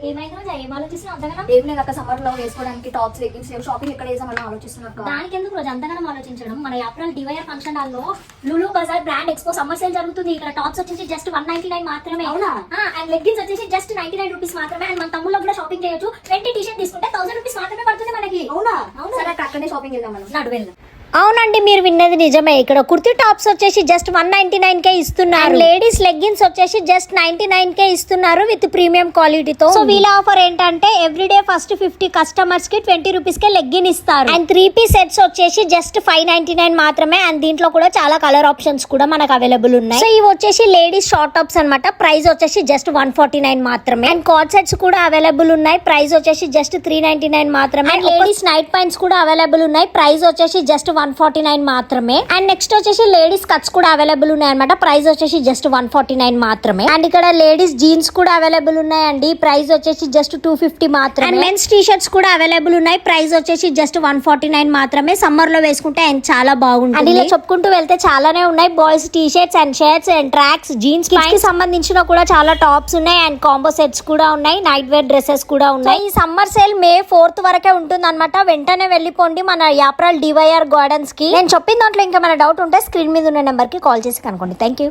ఏం ఆలోచిస్తున్నావు అంతగానం? ఏం లేదు అక్క, సమ్మర్ లో వేసుకోవడానికి టాప్స్ లెగ్గిన్స్ షాపింగ్ ఎక్కడ చేసామని ఆలోచిస్తున్నాను. దానికి ఎందుకు రోజు అంతగానం ఆలోచించడం? మన ఏప్రిల్ డివైర్ ఫంక్షన్ హాల్ లో లులు బజార్ బ్రాండ్ ఎక్స్పో సమ్మర్ సేల్ జరుగుతుంది. ఇక్కడ టాప్స్ వచ్చేసి జస్ట్ 199 మాత్రమే. అవునా? అండ్ లెగ్గిన్స్ వచ్చేసి జస్ట్ 99 రూపీస్ మాత్రమే. అండ్ మన తమ్ముళ్ళు కూడా షాపింగ్ చేయొచ్చు. 20 టీ షర్ట్ తీసుకుంటే 1000 రూపీస్ మాత్రమే పడుతుంది మనకి. అవునా? సరే అక్క, అక్కడనే షాపింగ్ చేద్దాం మనం. నడు వెళ్ళు. అవునండి, మీరు విన్నది నిజమే. ఇక్కడ కుర్తీ టాప్స్ వచ్చేసి జస్ట్ 199 ఇస్తున్నారు. లేడీస్ లెగ్గిన్స్ వచ్చేసి జస్ట్ 99 ఇస్తున్నారు విత్ ప్రీమియం క్వాలిటీతో. సో వీళ్ళ ఆఫర్ ఏంటంటే ఎవ్రీడే ఫస్ట్ 50 కస్టమర్స్ కి 20 రూపీస్ కే లెగ్గిన్ ఇస్తారు. అండ్ 3 పీస్ సెట్స్ వచ్చేసి జస్ట్ 599 మాత్రమే. అండ్ దీంట్లో కూడా చాలా కలర్ ఆప్షన్స్ కూడా మనకు అవైలబుల్ ఉన్నాయి. సో ఇవి వచ్చేసి లేడీస్ షార్ట్ టాప్స్ అనమాట. ప్రైస్ వచ్చేసి జస్ట్ 149 మాత్రమే. అండ్ కార్డ్ సెట్స్ కూడా అవైలబుల్ ఉన్నాయి. ప్రైస్ వచ్చేసి జస్ట్ 399 మాత్రమే. అండ్ లేడీస్ నైట్ పాయింట్స్ కూడా అవైలబుల్ ఉన్నాయి. ప్రైస్ వచ్చేసి జస్ట్ 149 మాత్రమే. అండ్ నెక్స్ట్ వచ్చేసి లేడీస్ కట్స్ కూడా అవైలబుల్ ఉన్నాయి అనమాట. ప్రైస్ వచ్చేసి జస్ట్ 149 మాత్రమే. అండ్ ఇక్కడ లేడీస్ జీన్స్ కూడా అవైలబుల్ ఉన్నాయండి. ప్రైస్ వచ్చేసి జస్ట్ 250 మాత్రమే. అండ్ మెన్స్ టీ షర్ట్స్ కూడా అవైలబుల్ ఉన్నాయి. ప్రైస్ వచ్చేసి జస్ట్ 149 మాత్రమే. సమ్మర్ లో వేసుకుంటే అండ్ చాలా బాగుంటుంది. అండ్ ఇలా చెప్పుకుంటూ వెళ్తే చాలానే ఉన్నాయి. Boys T shirts and shirts and tracks, jeans కి సంబంధించిన కూడా చాలా టాప్స్ ఉన్నాయి. అండ్ కాంబో సెట్స్ కూడా ఉన్నాయి. నైట్ వేర్ డ్రెస్సెస్ కూడా ఉన్నాయి. ఈ సమ్మర్ సేల్ మే 4th వరకే ఉంటుంది అనమాట. వెంటనే వెళ్ళిపోండి మన ఏప్రిల్ డివైఆర్ గార్డెన్స్ కి. నేను చెప్పిన దాంట్లో ఇంకా మన డౌట్ ఉంటే స్క్రీన్ మీద ఉన్న నెంబర్ కి కాల్ చేసి కనుక్కోండి. Thank you.